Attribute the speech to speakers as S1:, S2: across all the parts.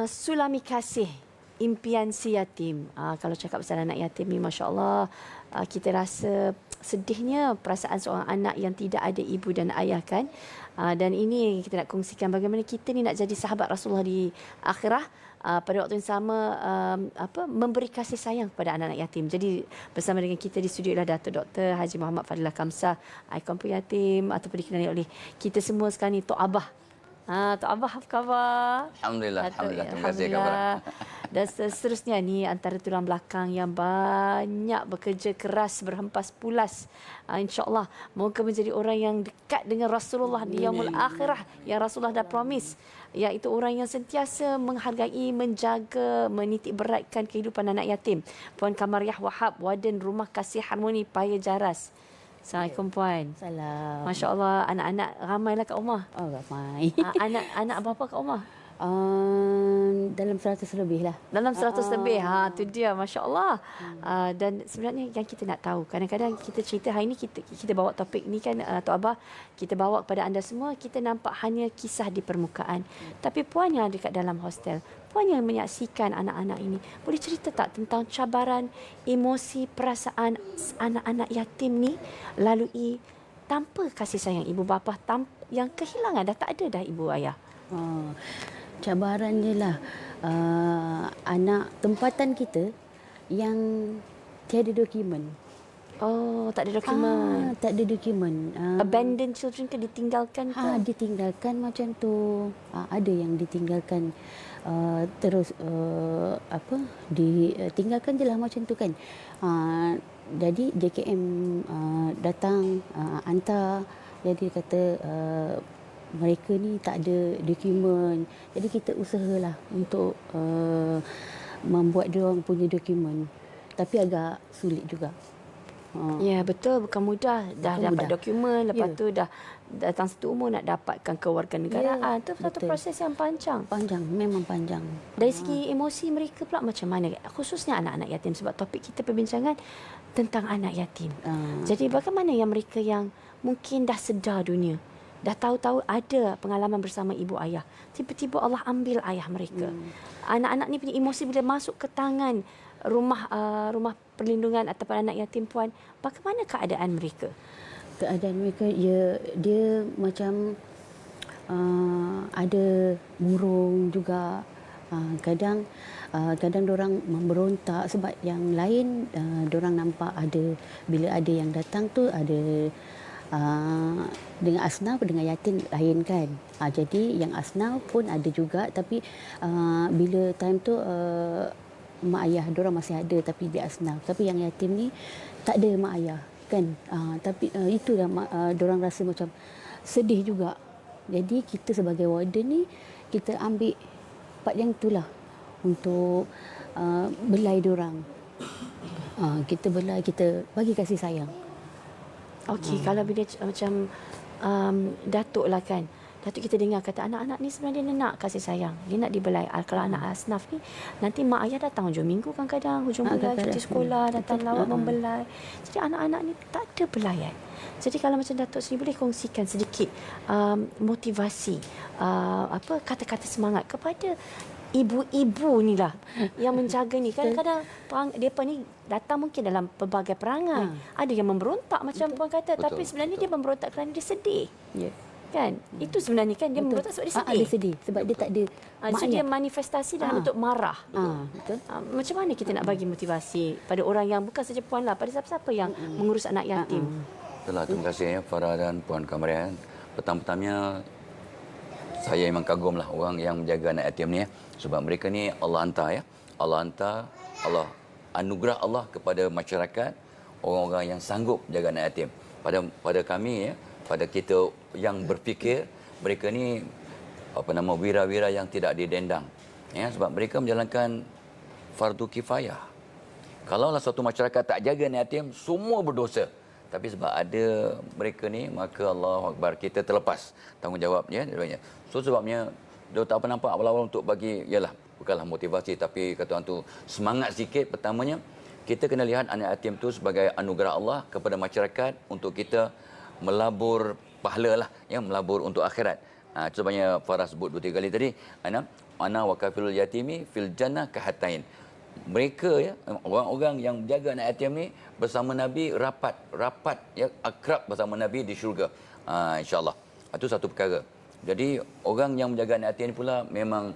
S1: Sulami Kasih, impian si yatim. Kalau cakap pasal anak yatim ni, Masya Allah, kita rasa sedihnya perasaan seorang anak yang tidak ada ibu dan ayah kan. Dan ini kita nak kongsikan bagaimana kita ni nak jadi sahabat Rasulullah di akhirah. Pada waktu yang sama memberi kasih sayang kepada anak-anak yatim. Jadi bersama dengan kita di studio adalah Datuk Dr. Haji Muhammad Fadilah Kamsah, ikon yatim ataupun dikenali oleh kita semua sekarang ni Tok Abah. Tok Abah, apa khabar?
S2: Alhamdulillah, alhamdulillah. Terima kasih
S1: Alhamdulillah. Dan seterusnya ni antara tulang belakang yang banyak bekerja keras, berhempas pulas. InsyaAllah moga menjadi orang yang dekat dengan Rasulullah di yaumul akhirah yang Rasulullah dah promise. Iaitu orang yang sentiasa menghargai, menjaga, menitik beratkan kehidupan anak yatim. Puan Kamariah Wahab, Warden Rumah Kasih Harmoni Paya Jaras. Assalamualaikum Puan.
S3: Salam.
S1: Masya Allah, anak-anak ramailah kat rumah.
S3: Oh, ramai.
S1: Anak berapa kat rumah?
S3: Dalam 100 lebih lah.
S1: Dalam 100 lebih. Tu dia, Masya Allah. Dan sebenarnya yang kita nak tahu, kadang-kadang kita cerita hari ini, kita bawa topik ni kan, Tok Abah, kita bawa kepada anda semua, kita nampak hanya kisah di permukaan. Tapi Puan yang dekat dalam hostel, Puan yang menyaksikan anak-anak ini, boleh cerita tak tentang cabaran, emosi, perasaan anak-anak yatim ni lalui tanpa kasih sayang ibu bapa, yang kehilangan, dah tak ada dah ibu ayah?
S3: Cabarannya lah anak tempatan kita yang tiada dokumen.
S1: Oh, tak ada dokumen.
S3: Tak ada dokumen.
S1: Abandoned children ke, ditinggalkan ke?
S3: Ditinggalkan macam tu. Ada yang ditinggalkan terus ditinggalkan je lah macam tu kan. Jadi JKM datang hantar, jadi kata mereka ni tak ada dokumen. Jadi kita usahalah untuk membuat dia orang punya dokumen. Tapi agak sulit juga.
S1: Ya, betul, bukan mudah. Dah
S3: Bukan
S1: dapat
S3: mudah.
S1: dokumen, lepas tu dah datang satu umur nak dapatkan kewarganegaraan. Itu satu
S3: betul.
S1: proses yang panjang.
S3: Panjang, memang panjang.
S1: Dari segi emosi mereka pula macam mana? Khususnya anak-anak yatim, sebab topik kita perbincangan tentang anak yatim. Jadi bagaimana yang mereka yang mungkin dah sedar dunia, dah tahu-tahu ada pengalaman bersama ibu ayah, tiba-tiba Allah ambil ayah mereka. Anak-anak ni punya emosi bila masuk ke tangan rumah perlindungan ataupun anak yatim, Puan, bagaimana keadaan mereka?
S3: Keadaan mereka, dia macam ada murung juga. Kadang dorang memberontak sebab yang lain dorang nampak ada, bila ada yang datang tu ada dengan asnaf dengan yatim lain kan. Jadi yang asnaf pun ada juga, tapi bila time tu mak ayah dorang masih ada tapi dia asnaf. Tapi yang yatim ni tak ada mak ayah kan. Tapi itu dah dorang rasa macam sedih juga. Jadi kita sebagai warden ni, kita ambil part yang itulah untuk belai dorang. Kita belai, kita bagi kasih sayang.
S1: Okey, kalau bila macam Datuk lah kan, Datuk kita dengar kata anak-anak ni sebenarnya dia nak kasih sayang, dia nak dibelai. Kalau anak asnaf ni, nanti mak ayah datang hujung minggu kadang-kadang, hujung bulan cuti sekolah, datang lawat membelai. Jadi anak-anak ni tak ada belayan. Jadi kalau macam Datuk sendiri boleh kongsikan sedikit motivasi, kata-kata semangat kepada ibu-ibu ni lah yang menjaga ni. Kadang-kadang mereka ni datang mungkin dalam pelbagai perangai. Ada yang memberontak macam Puan kata, tapi sebenarnya dia memberontak kerana dia sedih. Kan? Itu sebenarnya kan, dia memberontak sebab dia sedih.
S3: Dia sedih sebab dia tak ada mak
S1: so
S3: ayah.
S1: dia manifestasi dalam bentuk marah.
S3: Betul.
S1: Macam mana kita nak bagi motivasi pada orang yang bukan saja Puan lah, pada siapa-siapa yang mengurus anak yatim?
S2: Itulah, terima kasih ya Farah dan Puan Kamariah. Pertama-tamanya saya memang kagum lah orang yang menjaga anak yatim ni ya. Sebab mereka ni Allah hantar ya. Allah hantar, Allah anugerah Allah kepada masyarakat, orang-orang yang sanggup jaga anak yatim. Pada kami ya, pada kita yang berfikir, mereka ni wira-wira yang tidak didendang. Ya, sebab mereka menjalankan fardu kifayah. Kalaulah suatu masyarakat tak jaga anak yatim, semua berdosa. Tapi sebab ada mereka ni, maka Allahu Akbar, kita terlepas tanggungjawabnya. So sebabnya dia tak apa nampak awal-awal untuk bagi, ialah bukanlah motivasi, tapi kata orang tu semangat sikit. Pertamanya kita kena lihat anak yatim tu sebagai anugerah Allah kepada masyarakat untuk kita melabur pahala lah, ya, melabur untuk akhirat. Itu sebabnya Farah sebut 2-3 kali tadi, ana wa kafilul yatimi fil jannah kahatain. Mereka ya, orang-orang yang menjaga anak yatim ni bersama Nabi rapat ya, akrab bersama Nabi di syurga. InsyaAllah. Itu satu perkara. Jadi orang yang menjaga anak yatim ni pula memang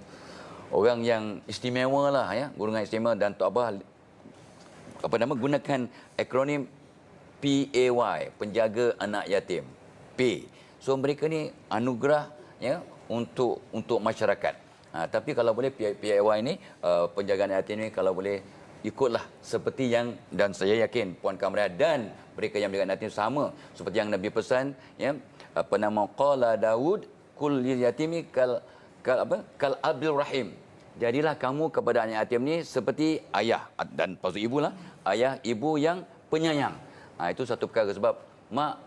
S2: orang yang istimewa lah ya, golongan istimewa. Dan Tok Abah gunakan akronim PAY, penjaga anak yatim. P. So mereka ni anugerah ya untuk masyarakat. Tapi kalau boleh PAY ni, penjagaan yatim ni kalau boleh ikutlah seperti yang, dan saya yakin Puan Kamariah dan mereka yang menjaga yatim sama seperti yang Nabi pesan ya, apa nama, qala Daud kul lil yatimi kal abdul rahim. Jadilah kamu kepada anak yatim ni seperti ayah, dan maksud ibu lah, ayah ibu yang penyayang. Itu satu perkara, sebab mak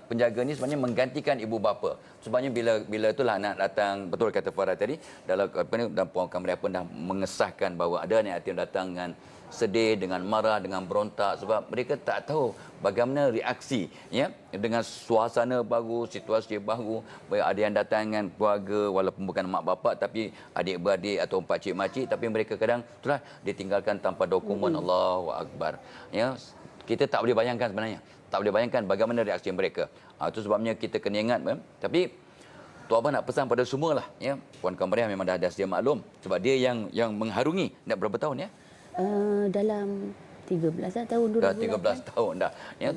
S2: penjaga ni sebenarnya menggantikan ibu bapa. Sebabnya bila itulah anak datang, betul kata Farah tadi, dalam dan Puan Kamariah pun dah mengesahkan bahawa ada anak yatim datang dengan sedih, dengan marah, dengan berontak, sebab mereka tak tahu bagaimana reaksi ya, dengan suasana baru, situasi baru. Ada yang datang dengan keluarga walaupun bukan mak bapak tapi adik-beradik atau pakcik makcik, tapi mereka kadang itulah ditinggalkan tanpa dokumen. Allahu akbar. Ya, kita tak boleh bayangkan sebenarnya. Tak boleh bayangkan bagaimana reaksi mereka. Itu sebabnya kita kena ingat. Tapi Tok Abah nak pesan pada semua lah. Ya. Puan Kamariah memang dah sedia maklum. Sebab dia yang mengharungi. Dah berapa tahun ya?
S3: Dalam 13 tahun, 2008.
S2: Dah 13 tahun dah. Ya.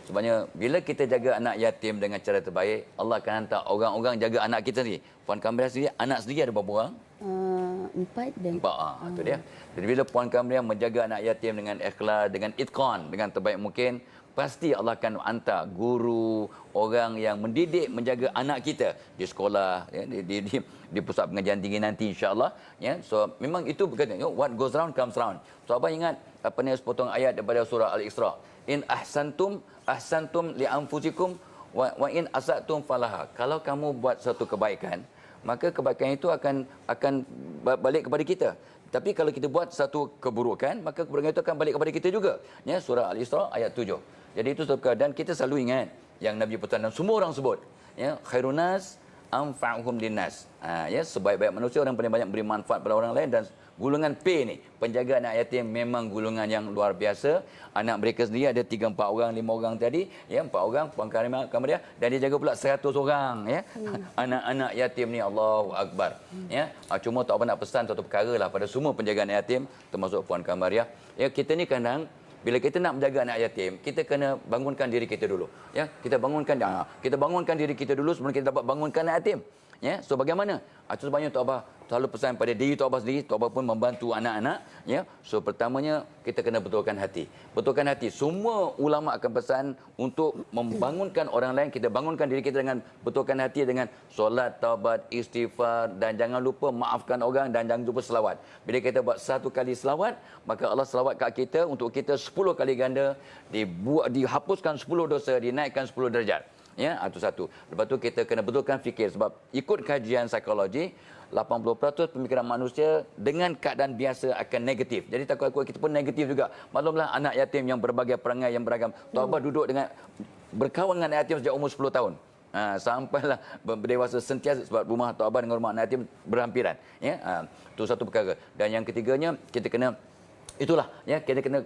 S2: Sebabnya bila kita jaga anak yatim dengan cara terbaik, Allah akan hantar orang-orang jaga anak kita sendiri. Puan Kamariah sendiri, anak sendiri ada berapa orang?
S3: 4 dan
S2: 4. Itu dia. Jadi bila Puan Kamariah menjaga anak yatim dengan ikhlas, dengan itqan, dengan terbaik mungkin, pasti Allah akan hantar guru, orang yang mendidik, menjaga anak kita di sekolah, ya, di pusat pengajian tinggi nanti insya-Allah. Ya. So memang itu berkata, what goes round comes round. So abang ingat apa ni sepotong ayat daripada surah Al-Isra. In ahsantum li anfusikum wa in asatum falaha. Kalau kamu buat satu kebaikan, maka kebaikan itu akan balik kepada kita. Tapi kalau kita buat satu keburukan, maka keburukan itu akan balik kepada kita juga. Ya, surah Al-Isra ayat 7. Jadi itu sebab, dan kita selalu ingat yang Nabi pesan dan semua orang sebut, ya, khairunas anfa'uhum linnas. Ya, sebaik-baik manusia orang paling banyak beri manfaat pada orang lain. Dan golongan P ni, penjaga anak yatim, memang golongan yang luar biasa. Anak mereka sendiri ada 3, 4 orang, 5 orang tadi, ya, 4 orang Puan Kamariah, dan dia jaga pula 100 orang, ya. Anak-anak yatim ni, Allahu akbar. Ya, cuma Tok Abah nak pesan satu perkara lah pada semua penjaga anak yatim, termasuk Puan Kamariah. Ya, kita ni kadang bila kita nak menjaga anak yatim, kita kena bangunkan diri kita dulu. Ya, kita bangunkan diri kita dulu sebelum kita dapat bangunkan anak yatim. Ya, so bagaimana? Itu sebabnya Tok Abah selalu pesan pada diri Tok Abah sendiri. Tok Abah pun membantu anak-anak. Ya, so pertamanya kita kena betulkan hati. Betulkan hati. Semua ulama akan pesan untuk membangunkan orang lain. Kita bangunkan diri kita dengan betulkan hati dengan solat, taubat, istighfar, dan jangan lupa maafkan orang dan jangan lupa selawat. Bila kita buat 1 kali selawat, maka Allah selawat kat kita untuk kita 10 kali ganda, dihapuskan 10 dosa, dinaikkan 10 darjat. Ya, itu satu. Lepas tu kita kena betulkan fikir, sebab ikut kajian psikologi 80% pemikiran manusia dengan keadaan biasa akan negatif. Jadi takut kita pun negatif juga. Maklumlah anak yatim yang berbagai perangai yang beragam. Tok Abah duduk dengan berkawan dengan anak yatim sejak umur 10 tahun. Sampailah berdewasa sentiasa, sebab rumah Tok Abah dengan rumah anak yatim berhampiran. Ya, itu satu perkara. Dan yang ketiganya, kita kena itulah ya, kita kena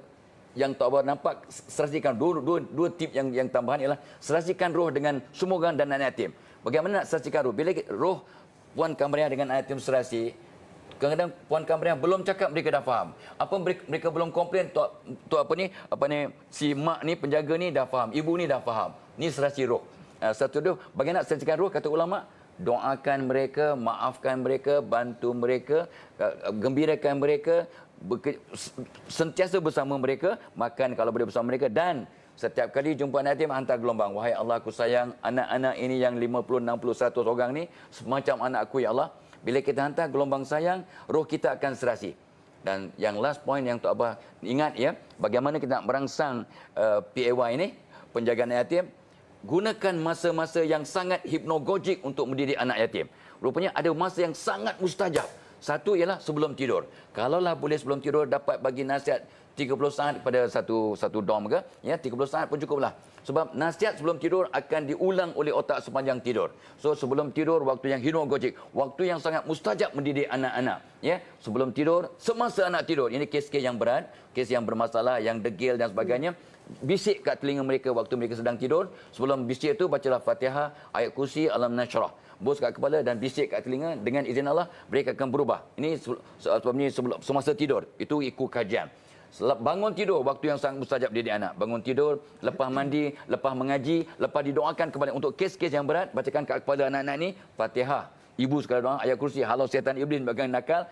S2: yang Tok Abah nampak, serasikan dua tip yang tambahan ialah serasikan roh dengan semua orang dan anak yatim. Bagaimana nak serasikan roh? Bila roh Puan Kamariah dengan anak yatim serasi, kadang-kadang Puan Kamariah belum cakap, mereka dah faham. Apa mereka belum komplain, si mak ni, penjaga ni dah faham, ibu ni dah faham. Ni serasi roh. Satu tu, bagaimana nak serasikan roh kata ulama? Doakan mereka, maafkan mereka, bantu mereka, gembirakan mereka, sentiasa bersama mereka, makan kalau boleh bersama mereka, dan setiap kali jumpa anak yatim hantar gelombang, wahai Allah, aku sayang anak-anak ini yang 50, 60, 100 orang ni semacam anak aku, ya Allah. Bila kita hantar gelombang sayang, roh kita akan serasi. Dan yang last point yang Tok Abah ingat, ya, bagaimana kita nak merangsang PAY ini, penjagaan anak yatim, gunakan masa-masa yang sangat hipnagogik untuk mendidik anak yatim. Rupanya ada masa yang sangat mustajab. Satu ialah sebelum tidur. Kalaulah boleh sebelum tidur dapat bagi nasihat 30 saat pada satu dorm ke, ya, 30 saat pun cukuplah. Sebab nasihat sebelum tidur akan diulang oleh otak sepanjang tidur. So sebelum tidur waktu yang hipnogogik, waktu yang sangat mustajab mendidik anak-anak. Ya, sebelum tidur, semasa anak tidur. Ini kes-kes yang berat, kes yang bermasalah, yang degil dan sebagainya. Bisik kat telinga mereka waktu mereka sedang tidur. Sebelum bisik itu bacalah Fatihah, ayat kursi, Alam Nashrah. Bos kat kepala dan bisik kat telinga, dengan izin Allah mereka akan berubah. Ini sebelum semasa tidur. Itu ikut kajian. Bangun tidur, waktu yang sangat mustajab didik anak. Bangun tidur, lepas mandi, lepas mengaji, lepas didoakan kepada untuk kes-kes yang berat, bacakan kat kepala anak-anak ni Fatihah. Ibu sekali doa, ayat kursi, halau setan iblis bagian nakal,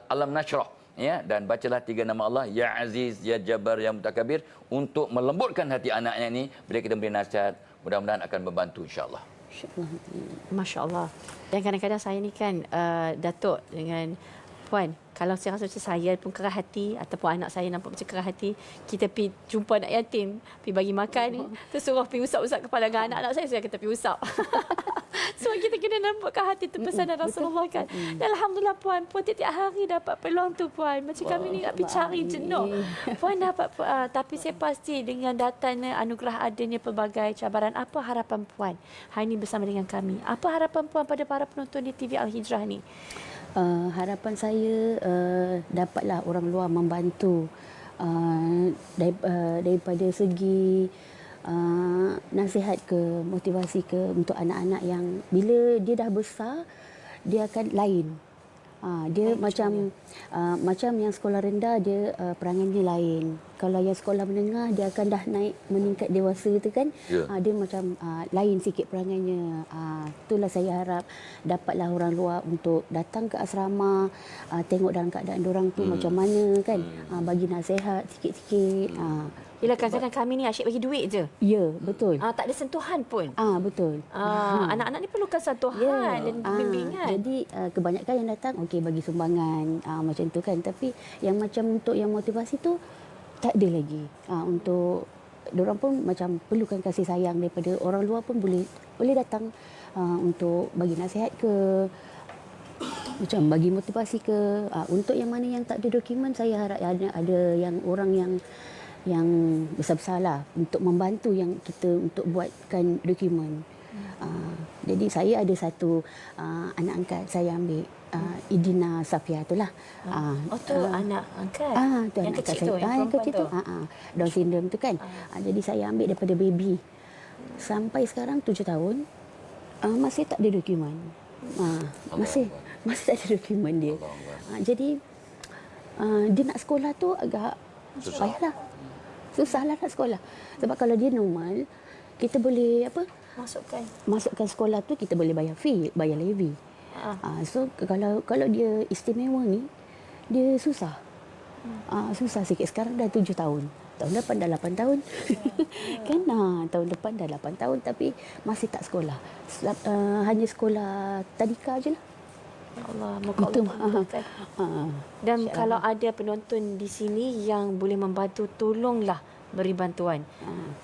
S2: Alam Nashrah. Ya, dan bacalah 3 nama Allah, Ya Aziz, Ya Jabbar, Ya Mutakabir, untuk melembutkan hati anaknya ni. Bila kita beri nasihat, mudah-mudahan akan membantu insya-Allah.
S1: Masya Allah. Dan kadang-kadang saya ni kan, Datuk dengan Puan, kalau saya rasa macam saya pun kerah hati ataupun anak saya nampak macam kerah hati, kita pergi jumpa anak yatim, pergi bagi makan ni, terus suruh pergi usap-usap kepala dengan anak-anak saya kata pergi usap. Sebab kita kena nampakkan hati tu pesanan Rasulullah kan. Dan Alhamdulillah Puan tiap-tiap hari dapat peluang tu Puan. Macam kami ni nak pergi cari jenuh. Puan dapat, tapi saya pasti dengan datangnya anugerah adanya pelbagai cabaran, apa harapan Puan hari ini bersama dengan kami? Apa harapan Puan pada para penonton di TV Al-Hijrah ni?
S3: Harapan saya dapatlah orang luar membantu daripada segi nasihat ke, motivasi ke untuk anak-anak yang bila dia dah besar dia akan lain. Dia macam yang sekolah rendah dia perangannya lain. Kalau yang sekolah menengah dia akan dah naik meningkat dewasa tu kan. Dia macam lain sikit perangannya. Itulah saya harap dapatlah orang luar untuk datang ke asrama, tengok dalam keadaan diorang tu macam mana kan. Bagi nasihat sikit-sikit.
S1: Yelah kadang-kadang kami ni asyik bagi duit je.
S3: Ya, betul.
S1: Tak ada sentuhan pun.
S3: Betul.
S1: Anak-anak ni perlukan sentuhan dan bimbingan.
S3: Jadi kebanyakan yang datang okey bagi sumbangan macam tu kan, tapi yang macam untuk yang motivasi tu tak ada lagi. Untuk diorang pun macam perlukan kasih sayang daripada orang luar pun boleh datang untuk bagi nasihat ke, macam bagi motivasi ke. Untuk yang mana yang tak ada dokumen, saya harap ada yang orang yang besar-besar lah untuk membantu yang kita untuk buatkan dokumen. Jadi saya ada satu anak angkat saya ambil, Idina Safia itulah.
S1: Tu anak angkat.
S3: Tu
S1: yang
S3: anak
S1: kecil
S3: angkat
S1: tu,
S3: saya.
S1: yang
S3: Yang kecil tu.
S1: perempuan
S3: Down syndrome tu kan. Jadi saya ambil daripada baby sampai sekarang 7 tahun masih tak ada dokumen. Masih tak ada dokumen dia. Jadi dia nak sekolah tu agak payahlah. Susahlah nak sekolah. Sebab kalau dia normal, kita boleh masukkan sekolah tu, kita boleh bayar fee, bayar levy. So kalau dia istimewa ni, dia susah. Susah sikit. Sekarang dah 7 tahun. Tahun depan dah 8 tahun. Kan tahun depan dah 8 tahun tapi masih tak sekolah. Hanya sekolah tadika je lah.
S1: Allah, moga Allah memudahkan. Dan kalau ada penonton di sini yang boleh membantu, tolonglah beri bantuan.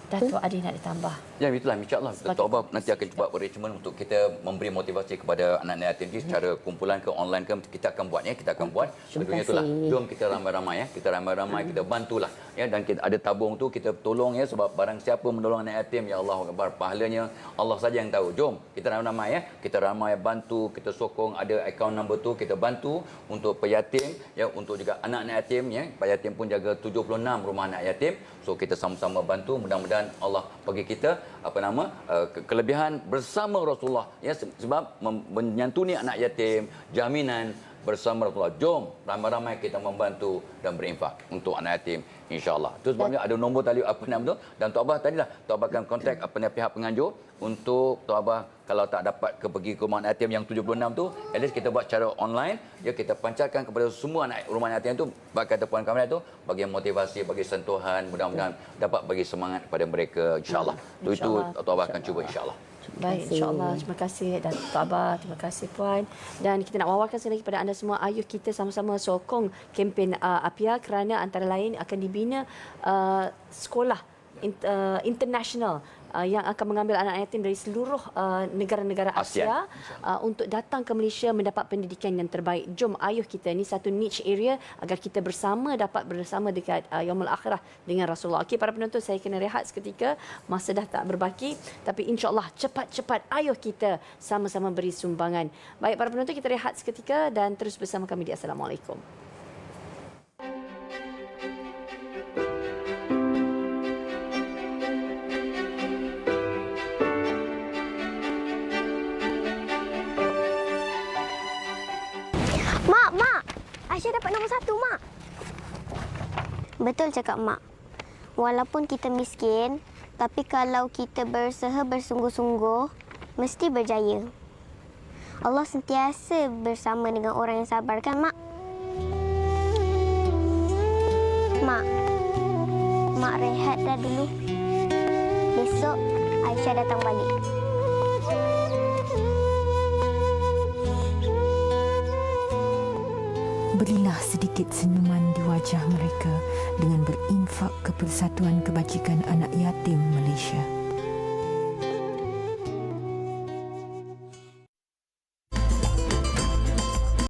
S1: Datuk ada nak ditambah?
S2: Ya, itulah insya-Allah Datuk Abah nanti akan buat arrangement untuk kita memberi motivasi kepada anak-anak yatim ini secara kumpulan ke online ke, kita akan buat ya, kita akan buat. Kedua itulah, jom kita ramai-ramai ya, kita ramai-ramai kita bantulah ya, dan kita ada tabung tu kita tolong ya, sebab barang siapa menolong anak yatim ya Allah Akbar, pahalanya Allah saja yang tahu. Jom kita ramai-ramai ya, kita ramai bantu, kita sokong, ada akaun number tu kita bantu untuk peyatim ya, untuk juga anak-anak yatim ya. Yatim pun jaga 76 rumah anak yatim. So kita sama-sama bantu, mudah-mudahan Allah bagi kita kelebihan bersama Rasulullah ya, sebab menyantuni anak yatim, jaminan bersama Rasulullah. Jom ramai-ramai kita membantu dan berinfak untuk anak yatim insya-Allah. Tu sebabnya ada nombor tali apa nama tu, dan Tok Abah tadilah Tok Abah akan kontak pihak penganjur untuk Tok Abah kalau tak dapat pergi ke rumah anak yatim yang 76 tu, at least kita buat secara online ya, kita pancarkan kepada semua anak rumah anak yatim tu, bagi kata Puan Kamila tu, bagi motivasi, bagi sentuhan, mudah-mudahan dapat bagi semangat kepada mereka insya-Allah. Itu Tok Abah akan cuba insya-Allah.
S1: Baik, insya-Allah. Terima kasih Datuk Abah, terima kasih Puan. Dan kita nak wawarkan sekali lagi kepada anda semua, ayuh kita sama-sama sokong kempen APIA, kerana antara lain akan dibina sekolah international yang akan mengambil anak yatim dari seluruh negara-negara Asia untuk datang ke Malaysia mendapat pendidikan yang terbaik. Jom ayuh kita, ni satu niche area agar kita bersama dapat bersama dekat Yaumul Akhirah dengan Rasulullah. Okey, para penonton, saya kena rehat seketika. Masa dah tak berbaki, tapi insya-Allah cepat-cepat ayuh kita sama-sama beri sumbangan. Baik para penonton, kita rehat seketika dan terus bersama kami di Assalamualaikum.
S4: Mak, Aisyah dapat nombor 1, Mak. Betul cakap Mak. Walaupun kita miskin, tapi kalau kita berusaha bersungguh-sungguh, mesti berjaya. Allah sentiasa bersama dengan orang yang sabar, kan, Mak? Mak rehat dah dulu. Besok Aisyah datang balik.
S5: Berilah sedikit senyuman di wajah mereka dengan berinfak ke Persatuan Kebajikan Anak Yatim Malaysia.